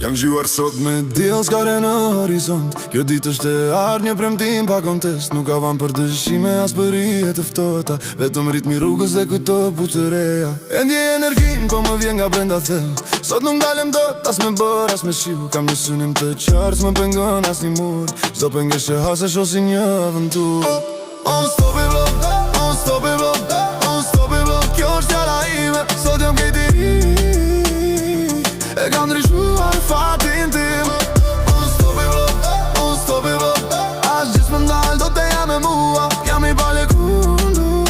Jam zgjuar sot me diell s'kare në horizont. Kjo ditë është e ardhë një premtim pa kontest. Nuk ka van për dëshime as për rije të ftohta. Vetëm ritmi rrugës dhe kujto butë reja. E ndjej energin po më vjen nga brenda thell. Sot nuk dalem dot as me bër as me shiu. Kam një synim të qartë s'më pengon as një mur. Çdo pengesë që hase shoh si një aventurë. Unstoppable, unstoppable, unstoppable. Kjo është fjala ime, sot jam krejt i ri. E kam ndryshuar fatin tim. Unstoppable, unstoppable. As gjithë më ndalë do të jam e mua. Jam i pale kundu.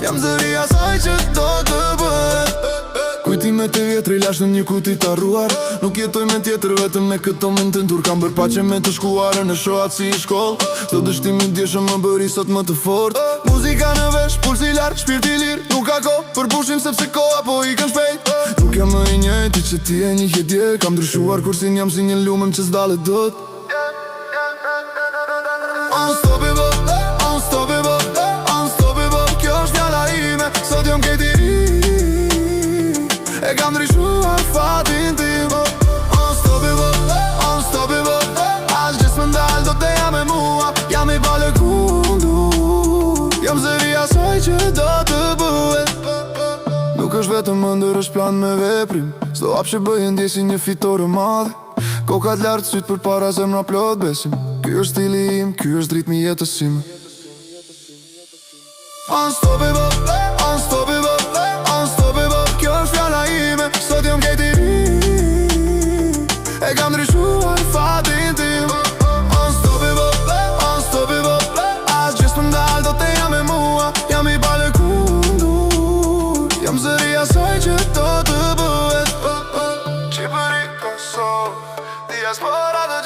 Jam zëri asaj që do të bëhet. Kujtimet e vjetri lash në një kuti të arruar. Nuk jetoj me tjetër vetëm me këtë moment të ndur. Kam bër pace me të shkuarën në shohat si i shkoll. Të dështimi djeshëm më bëri sot më të fort. Muzika në vesh, pulsi lartë, shpirti lirë. Nuk ka ko për pushim sepse koha po i kën shpejt. Nuk jam më i njëjti që ti e një hjedje. Kam ndryshuar kursin jam si një lumëm që s'dalet dot. Unstoppable, unstoppable, unstoppable. Kjo është fjala ime, sot jam krejt i ri. E kam ndryshuar fatin tim. Unstoppable, unstoppable. As gjithë më ndalë do të jam e mua. Jam i pale kundu. Jam zëri asaj që do të bëhet. Nuk është vetëm ëndër, është plan me veprim. S'do hap që bëj ndje si një fitore madhe. Kokat lartë, sytë për para zemra plot besim. Ky është stili im, ky është ritmi jetës im. Unstoppable, unstoppable, unstoppable. Kjo është fjala ime, sot jam krejt i ri. E kam ndryshuar fatin tim. Unstoppable, unstoppable. As gjithë më ndalë do të jam e mua. Jam i pale kundu. Jam zëri asaj që do të bëhet. Qipëri Kosovë, diaspora dhe